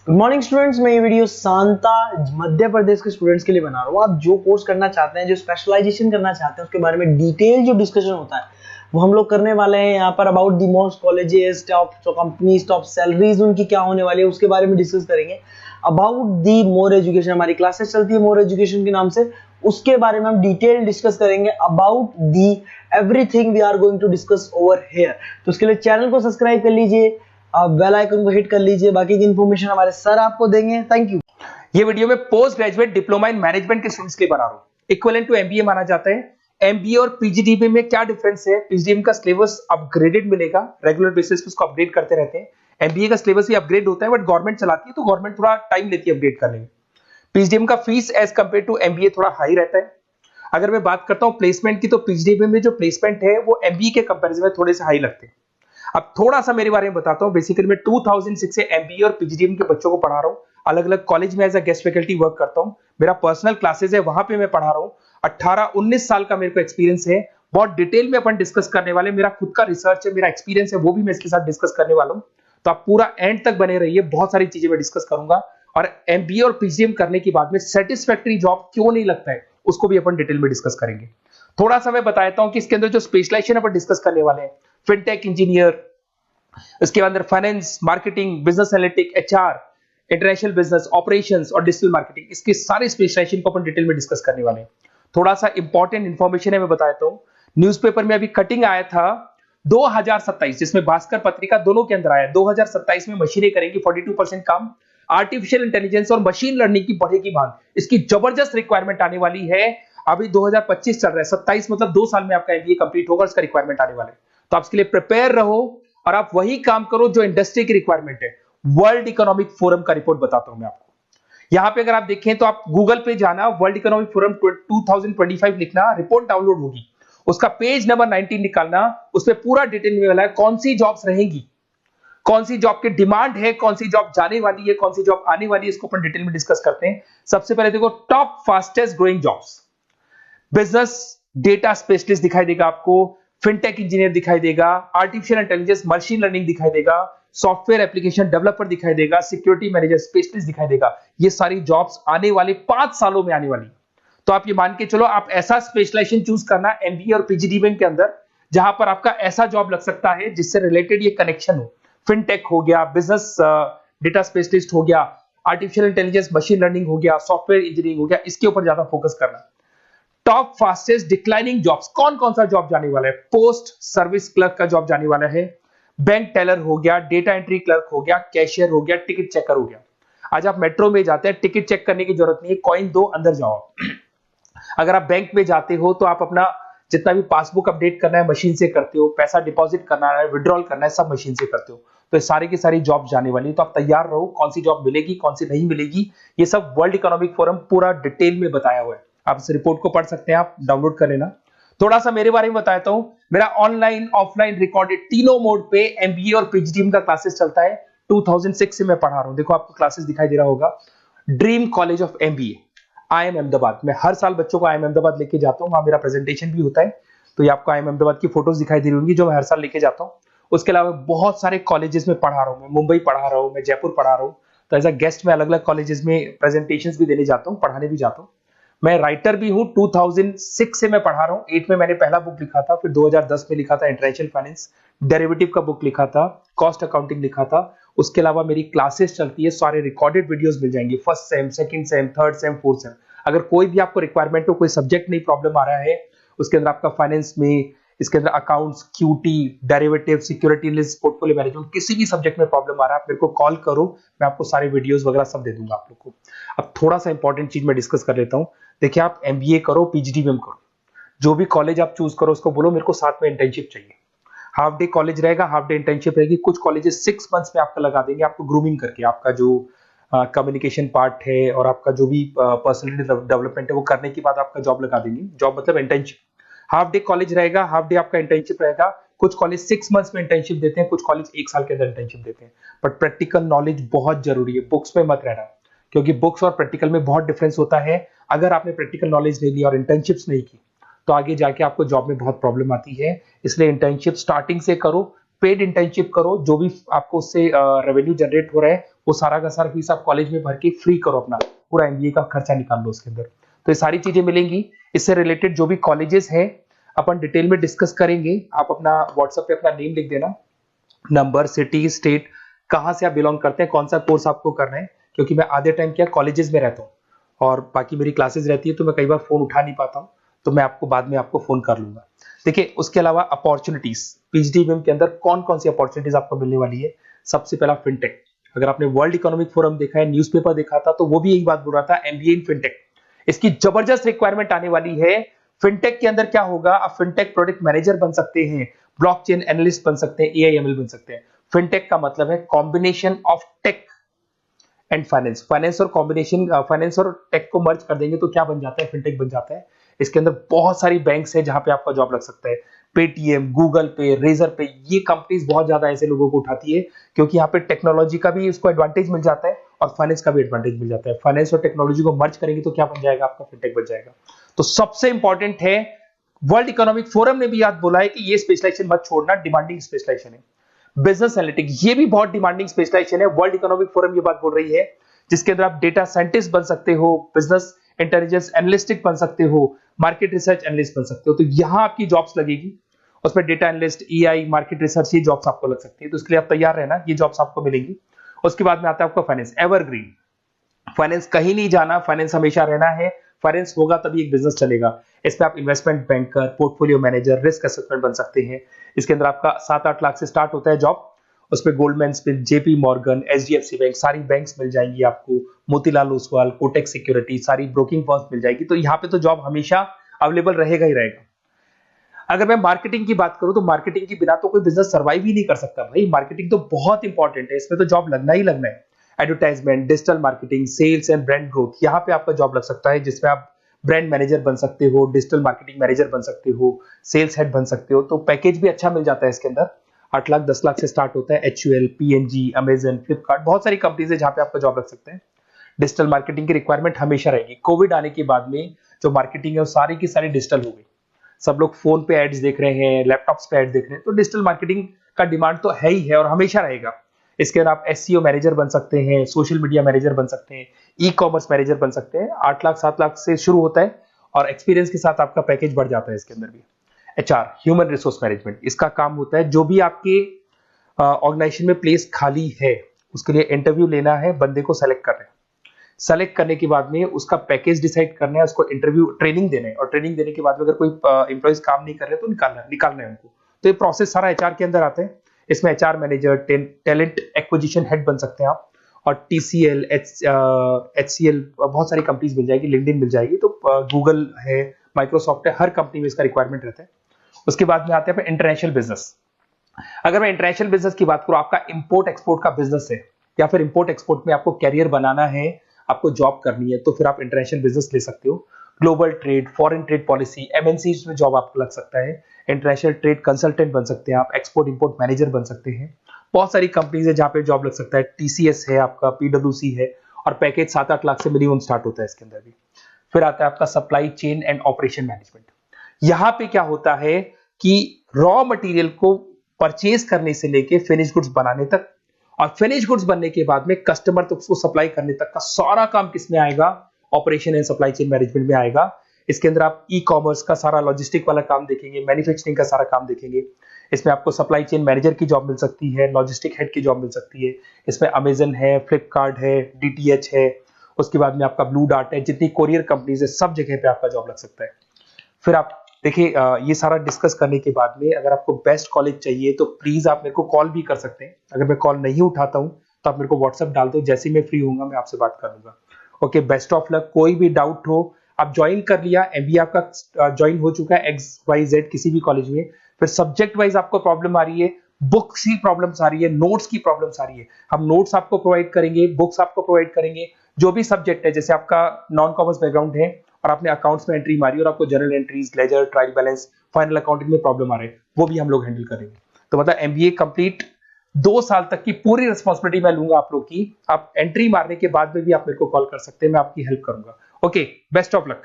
Good morning students, मैं ये video Shanta Madhya Pradesh के स्टूडेंट्स के लिए बना रहा हूँ। आप जो कोर्स करना चाहते हैं, जो स्पेशलाइजेशन करना चाहते हैं, उसके बारे में डिटेल जो डिस्कशन होता है वो हम लोग करने वाले हैं यहाँ पर। About the most colleges, top companies, top salaries उनकी क्या होने वाली है उसके बारे में डिस्कस करेंगे। अबाउट दी मोर एजुकेशन, हमारी क्लासेस चलती है मोर एजुकेशन के नाम से, उसके बारे में हम डिटेल डिस्कस करेंगे। About the everything we are going to discuss over here. तो उसके लिए चैनल को सब्सक्राइब कर लीजिए, आप बेल आइकन को हिट कर लीजिए। बाकी की इन्फॉर्मेशन हमारे सर आपको देंगे। Thank you. ये वीडियो में post graduate diploma in management के स्टूडेंट्स के लिए बना रहा हूं। इक्विवेलेंट टू एमबीए माना जाता है। एमबीए और पीजीडीबी में क्या डिफरेंस है? पीजीडीबी का सिलेबस अपग्रेडेड मिलेगा, रेगुलर बेसिस पे उसको अपडेट करते रहते हैं। एमबीए का सिलेबस भी अपग्रेड होता है, बट गवर्नमेंट चलाती है तो गवर्नमेंट थोड़ा टाइम लेती है अपडेट करने में। पीजीडीबी का fees as compare to MBA थोड़ा हाई रहता है। अगर मैं बात करता हूं प्लेसमेंट की, तो पीजीडीबी में जो प्लेसमेंट है वो एमबीए के कंपेरिजन में थोड़े से हाई लगते हैं। अब थोड़ा सा मेरे बारे में बताता हूं। बेसिकली मैं 2006 से एमबीए और पीजीडीएम के बच्चों को पढ़ा रहा हूं। अलग अलग कॉलेज में as a guest faculty work करता हूं। मेरा पर्सनल क्लासेस है, वहां पे मैं पढ़ा रहा हूं। 18-19 साल का मेरे को एक्सपीरियंस है। बहुत डिटेल में अपन डिस्कस करने वाले। मेरा खुद का रिसर्च है, मेरा एक्सपीरियंस है, वो भी मैं इसके साथ डिस्कस करने वाला हूं। तो आप पूरा एंड तक बने रहिए, बहुत सारी चीजें मैं डिस्कस करूंगा। और एमबीए और पीजीडीएम करने के बाद में सेटिस्फैक्टरी जॉब क्यों नहीं लगता है, उसको भी अपन डिटेल में डिस्कस करेंगे। थोड़ा सा मैं बताता हूं कि इसके अंदर जो स्पेशलाइजेशन अपन डिस्कस करने वाले हैं, फिनटेक इंजीनियर, इसके अंदर finance, marketing, business analytic, HR, international business, operations और डिजिटल मार्केटिंग, इसके सारे स्पेशलाइजेशन को अपन डिटेल में डिस्कस करने वाले हैं। थोड़ा सा इंपॉर्टेंट इंफॉर्मेशन है, मैं बताता हूं। न्यूज़पेपर में अभी कटिंग आया था 2027, जिसमें भास्कर पत्रिका दोनों के अंदर आया। 2027 में मशीनें करेंगी 42% काम। आर्टिफिशियल इंटेलिजेंस और मशीन लर्निंग की बढ़ेगी मांग। इसकी जबरदस्त रिक्वायरमेंट आने वाली है। अभी 2025 चल रहा है, 27 मतलब 2 साल में आपका एमबीए कंप्लीट होगा, उसका रिक्वायरमेंट आने वाला है। तो आप इसके लिए प्रिपेयर रहो और आप वही काम करो जो इंडस्ट्री की रिक्वायरमेंट है। वर्ल्ड इकोनॉमिक फोरम का रिपोर्ट बताता हूं मैं आपको। यहां पे अगर आप देखें तो आप गूगल पे जाना, वर्ल्ड इकोनॉमिक फोरम 2025 लिखना, रिपोर्ट डाउनलोड होगी। उसका पेज नंबर 19 निकालना, उसमें पूरा डिटेल में वाला है कौन सी जॉब्स रहेंगी, कौन सी जॉब की डिमांड है, कौन सी जॉब जाने वाली है, कौन सी जॉब आने वाली है। इसको अपन डिटेल में डिस्कस करते हैं। सबसे पहले देखो, top fastest growing jobs. Business data specialist दिखाई देगा आपको, फिनटेक इंजीनियर दिखाई देगा, आर्टिफिशियल इंटेलिजेंस मशीन लर्निंग दिखाई देगा, सॉफ्टवेयर एप्लीकेशन डेवलपर दिखाई देगा, सिक्योरिटी मैनेजर स्पेशलिस्ट दिखाई देगा। ये सारी जॉब्स आने वाले 5 सालों में आने वाली। तो आप ये मान के चलो, आप ऐसा स्पेशलाइजेशन चूज करना एमबीए और पीजीडीएम के अंदर, जहां पर आपका ऐसा जॉब लग सकता है जिससे रिलेटेड ये कनेक्शन हो। फिनटेक हो गया, बिजनेस डेटा स्पेशलिस्ट हो गया, आर्टिफिशियल इंटेलिजेंस मशीन लर्निंग हो गया, सॉफ्टवेयर इंजीनियरिंग हो गया, इसके ऊपर ज्यादा फोकस करना। टॉप फास्टेस्ट डिक्लाइनिंग जॉब्स, कौन कौन सा जॉब जाने वाला है? पोस्ट सर्विस क्लर्क का जॉब जाने वाला है, बैंक टेलर हो गया, डेटा एंट्री क्लर्क हो गया, कैशियर हो गया, टिकट चेकर हो गया। आज आप मेट्रो में जाते हैं, टिकट चेक करने की जरूरत नहीं है, कॉइन दो, अंदर जाओ। अगर आप बैंक में जाते हो तो आप अपना जितना भी पासबुक अपडेट करना है मशीन से करते हो, पैसा डिपॉजिट करना है, विड्रॉल करना है, सब मशीन से करते हो। तो ये सारी की सारी जॉब जाने वाली है। तो आप तैयार रहो, कौन सी जॉब मिलेगी, कौन सी नहीं मिलेगी, ये सब वर्ल्ड इकोनॉमिक फोरम पूरा डिटेल में बताया हुआ है। आप इस रिपोर्ट को पढ़ सकते हैं, आप डाउनलोड कर लेना। थोड़ा सा मेरे बारे में बताता हूं। मेरा ऑनलाइन, ऑफलाइन, रिकॉर्डेड तीनों मोड पे एमबीए और पीजीडीएम का क्लासेस चलता है। 2006 से मैं पढ़ा रहा हूं। देखो आपको क्लासेस दिखाई दे रहा होगा, dream college of MBA, IIM Ahmedabad. मैं हर साल बच्चों को आईएम अहमदाबाद लेके जाता हूं, वहां मेरा प्रेजेंटेशन भी होता है। तो ये आपको आईएम अहमदाबाद की फोटोज दिखाई दे रही होंगी, जो मैं हर साल लेके जाता हूं। उसके अलावा बहुत सारे कॉलेजेस में पढ़ा रहा हूं। मैं मुंबई पढ़ा रहा हूं, मैं जयपुर पढ़ा रहा हूं। तो एज अ गेस्ट मैं अलग अलग कॉलेजेस में प्रेजेंटेशंस भी देने जाता हूं, पढ़ाने भी जाता हूं। मैं राइटर भी हूं। 2006 से मैं पढ़ा रहा हूं। 8 में मैंने पहला बुक लिखा था, फिर 2010 में लिखा था इंटरनेशनल फाइनेंस, डेरिवेटिव का बुक लिखा था, कॉस्ट अकाउंटिंग लिखा था। उसके अलावा मेरी क्लासेस चलती है, सारे रिकॉर्डेड वीडियोस मिल जाएंगे, first sem, second same, third same, fourth same. अगर कोई भी आपको रिक्वायरमेंट हो, कोई सब्जेक्ट नहीं प्रॉब्लम आ रहा है, उसके अंदर आपका फाइनेंस में, इसके अंदर accounts, QT, derivative, security list, portfolio management, किसी भी सब्जेक्ट में प्रॉब्लम आ रहा है, आप मेरे को कॉल करो, मैं आपको सारे वीडियोस वगैरह सब दे दूंगा आप लोग को। अब थोड़ा सा इंपॉर्टेंट चीज मैं डिस्कस कर लेता हूं। देखिए, आप एमबीए करो, पीजीडीएम करो, जो भी कॉलेज आप चूज करो, उसको बोलो मेरे को साथ में इंटर्नशिप चाहिए। हाफ डे कॉलेज रहेगा, हाफ डे इंटर्नशिप रहेगी। कुछ कॉलेजेस 6 मंथ्स में आपका लगा देंगे, आपको ग्रूमिंग करके, आपका जो कम्युनिकेशन पार्ट है और आपका जो भी पर्सनैलिटी डेवलपमेंट है वो करने के बाद आपका जॉब लगा देंगे। जॉब मतलब इंटर्नशिप। हाफ डे कॉलेज रहेगा, हाफ डे आपका इंटर्नशिप रहेगा। कुछ कॉलेज 6 मंथ्स में इंटर्नशिप देते हैं, कुछ कॉलेज 1 साल के अंदर इंटर्नशिप देते हैं। बट प्रैक्टिकल नॉलेज बहुत जरूरी है, बुक्स में मत रहना, क्योंकि बुक्स और प्रैक्टिकल में बहुत डिफरेंस होता है। अगर आपने प्रैक्टिकल नॉलेज नहीं ली और इंटर्नशिप्स नहीं की, तो आगे जाके आपको जॉब में बहुत प्रॉब्लम आती है। इसलिए इंटर्नशिप स्टार्टिंग से करो, पेड इंटर्नशिप करो, जो भी आपको उससे रेवेन्यू जनरेट हो रहा है वो सारा का सारा फीस आप कॉलेज में भर के फ्री करो, अपना पूरा एमबीए का खर्चा निकाल लो उसके अंदर। तो ये सारी चीजें मिलेंगी। इससे रिलेटेड जो भी कॉलेजेस हैं अपन डिटेल में डिस्कस करेंगे। आप अपना व्हाट्सएप पे अपना नेम लिख देना, नंबर, सिटी, स्टेट, कहाँ से आप बिलोंग करते हैं, कौन सा कोर्स आपको करना है, क्योंकि मैं आधे टाइम क्या कॉलेजेस में रहता हूँ और बाकी मेरी क्लासेस रहती है, तो मैं कई बार फोन उठा नहीं पाता हूँ, तो मैं आपको बाद में आपको फोन कर लूंगा। देखिए उसके अलावा अपॉर्चुनिटीज पीजीडीबीएम के अंदर कौन कौन सी अपॉर्चुनिटीज आपको मिलने वाली है। सबसे पहला फिनटेक। अगर आपने वर्ल्ड इकोनॉमिक फोरम देखा है, न्यूज़पेपर देखा था, तो वो भी यही बात बोल रहा था, एमबीए इन फिनटेक। इसकी जबरदस्त रिक्वायरमेंट आने वाली है। फिनटेक के अंदर क्या होगा, आप फिनटेक प्रोडक्ट मैनेजर बन सकते हैं, ब्लॉकचेन एनालिस्ट बन सकते हैं, एआईएमएल बन सकते हैं। फिनटेक का मतलब है combination of tech and finance. Finance और टेक को मर्ज कर देंगे तो क्या बन जाता है, फिनटेक बन जाता है। इसके अंदर बहुत सारी बैंक्स है जहां पे आपका जॉब लग सकता है। पेटीएम, गूगल पे, रेजर पे, ये कंपनीज बहुत ज्यादा ऐसे लोगों को उठाती है क्योंकि यहाँ पे टेक्नोलॉजी का भी उसको एडवांटेज मिल जाता है और फाइनेंस का भी एडवांटेज मिल जाता है। फाइनेंस और टेक्नोलॉजी को मर्ज करेंगे तो क्या बन जाएगा, आपका फिनटेक बन जाएगा। तो सबसे इंपॉर्टेंट है, वर्ल्ड इकोनॉमिक फोरम ने भी याद बोला है कि ये स्पेशलाइजेशन मत छोड़ना, डिमांडिंग स्पेशलाइजेशन है। बिजनेस एनालिटिक्स, ये भी बहुत डिमांडिंग स्पेशलाइजेशन है। वर्ल्ड इकोनॉमिक फोरम ये बात बोल रही है, जिसके अंदर आप डेटा साइंटिस्ट बन सकते हो, बिजनेस इंटेलिजेंस एनालिस्टिक बन सकते हो, मार्केट रिसर्च एनालिस्ट बन सकते हो। तो यहां आपकी जॉब्स लगेगी, उसमें data analyst, EI, market research, ये जॉब्स आपको लग सकती है। तो इसके लिए आप तैयार रहना, ये जॉब्स आपको मिलेंगी। उसके बाद में आता है आपका फाइनेंस, एवरग्रीन। फाइनेंस कहीं नहीं जाना, फाइनेंस हमेशा रहना है। फाइनेंस होगा तभी एक बिजनेस चलेगा। इसमें आप investment banker, portfolio manager, risk assessment बन सकते हैं। इसके अंदर आपका 7-8 लाख से स्टार्ट होता है जॉब। उसमें Goldman Smith, JP Morgan, HDFC bank, सारी बैंक्स मिल जाएंगी आपको, मोतीलाल ओसवाल, कोटेक सिक्योरिटी, सारी ब्रोकिंग फर्म्स मिल जाएगी। तो यहाँ पे तो जॉब हमेशा अवेलेबल रहेगा ही रहेगा। अगर मैं मार्केटिंग की बात करूं तो मार्केटिंग के बिना तो कोई बिजनेस सर्वाइव ही नहीं कर सकता भाई। मार्केटिंग तो बहुत इंपॉर्टेंट है, इसमें तो जॉब लगना ही लगना है। Advertisement, digital marketing, sales and brand growth, यहाँ पे आपका जॉब लग सकता है, जिसमें आप ब्रांड मैनेजर बन सकते हो, डिजिटल मार्केटिंग मैनेजर बन सकते हो, सेल्स हेड बन सकते हो। तो पैकेज भी अच्छा मिल जाता है इसके अंदर, 8 लाख 10 लाख से स्टार्ट होता है। एचयूएल, पीएनजी, अमेजन, फ्लिपकार्ट, बहुत सारी कंपनीज है जहां पे आपका जॉब लग सकते हैं। डिजिटल मार्केटिंग की रिक्वायरमेंट हमेशा रहेगी। कोविड आने के बाद में जो मार्केटिंग है वो सारी की सारी डिजिटल हो गई। सब लोग फोन पे एड्स देख रहे हैं, लैपटॉप्स पे एड देख रहे हैं, तो डिजिटल मार्केटिंग का डिमांड तो है ही है और हमेशा रहेगा। इसके अंदर आप एसईओ मैनेजर बन सकते हैं, सोशल मीडिया मैनेजर बन सकते हैं, ई कॉमर्स मैनेजर बन सकते हैं। 8 लाख 7 लाख से शुरू होता है और एक्सपीरियंस के साथ आपका पैकेज बढ़ जाता है इसके अंदर भी। एचआर, ह्यूमन रिसोर्स मैनेजमेंट, इसका काम होता है जो भी आपके ऑर्गेनाइजेशन में प्लेस खाली है उसके लिए इंटरव्यू लेना है, बंदे को सेलेक्ट करना है। सेलेक्ट करने के बाद में उसका पैकेज डिसाइड करना है, उसको इंटरव्यू ट्रेनिंग देना है और ट्रेनिंग देने के बाद में अगर कोई एम्प्लॉइज काम नहीं कर रहे तो निकालना है उनको। तो ये प्रोसेस सारा एचआर के अंदर आता है। इसमें HR manager, talent acquisition head बन सकते हैं आप, और टीसीएल, एचसीएल, बहुत सारी कंपनीज मिल जाएगी, लिंक्डइन मिल जाएगी, तो गूगल है, माइक्रोसॉफ्ट है, हर कंपनी में इसका रिक्वायरमेंट रहता है। उसके बाद में आते हैं इंटरनेशनल बिजनेस। अगर मैं इंटरनेशनल बिजनेस की बात करूं, आपका इंपोर्ट एक्सपोर्ट का बिजनेस है या फिर इंपोर्ट एक्सपोर्ट में आपको कैरियर बनाना है, आपको जॉब करनी है, तो फिर आप इंटरनेशनल बिजनेस ले सकते हो। Global trade, foreign trade policy, MNC में जॉब आपको लग सकता है। इंटरनेशनल ट्रेड कंसल्टेंट बन सकते हैं आप, एक्सपोर्ट इंपोर्ट मैनेजर बन सकते हैं। बहुत सारी कंपनीज है जहां पे जॉब लग सकता है। टीसीएस है आपका, पीडब्ल्यूसी है, और पैकेज 7-8 लाख से मिनिमम स्टार्ट होता है इसके अंदर भी। फिर आता है आपका supply chain and operation management. यहाँ पे क्या होता है कि रॉ मटेरियल को परचेज करने से लेके फिनिश गुड्स बनाने तक, और फिनिश गुड्स बनने के बाद में कस्टमर तक उसको सप्लाई करने तक का सारा काम किस में आएगा, operation and supply chain management में आएगा। इसके अंदर आप ई कॉमर्स का सारा लॉजिस्टिक वाला काम देखेंगे, मैन्युफैक्चरिंग का सारा काम देखेंगे। इसमें आपको सप्लाई चेन मैनेजर की जॉब मिल सकती है, लॉजिस्टिक हेड की जॉब मिल सकती है। इसमें अमेजन है, फ्लिपकार्ट है, डीटीएच है, उसके बाद में आपका ब्लू डार्ट है, जितनी कोरियर कंपनीज है सब जगह पे आपका जॉब लग सकता है। फिर आप देखिए, ये सारा डिस्कस करने के बाद में अगर आपको बेस्ट कॉलेज चाहिए तो प्लीज आप मेरे को कॉल भी कर सकते हैं। अगर मैं कॉल नहीं उठाता हूं तो आप मेरे को व्हाट्सएप डाल दो, जैसे ही मैं फ्री होऊंगा मैं आपसे बात कर लूंगा। Okay, best of luck. कोई भी डाउट हो, आप ज्वाइन कर लिया, एमबीए आपका ज्वाइन हो चुका है XYZ किसी भी कॉलेज में, फिर सब्जेक्ट वाइज आपको प्रॉब्लम आ रही है, बुक्स की प्रॉब्लम्स आ रही है, नोट्स की प्रॉब्लम्स आ रही है, हम नोट्स आपको प्रोवाइड करेंगे, बुक्स आपको प्रोवाइड करेंगे। जो भी सब्जेक्ट है, जैसे आपका नॉन कॉमर्स बैकग्राउंड है और आपने अकाउंट्स में एंट्री मारी और आपको general entries, ledger, trial balance, final accounting में प्रॉब्लम आ रहे हैं, वो भी हम लोग हैंडल करेंगे। तो मतलब एमबीए कंप्लीट 2 साल तक की पूरी रिस्पॉन्सिबिलिटी मैं लूंगा आप लोग की। आप एंट्री मारने के बाद में भी आप मेरे को कॉल कर सकते हैं, मैं आपकी हेल्प करूंगा। Okay, best of luck.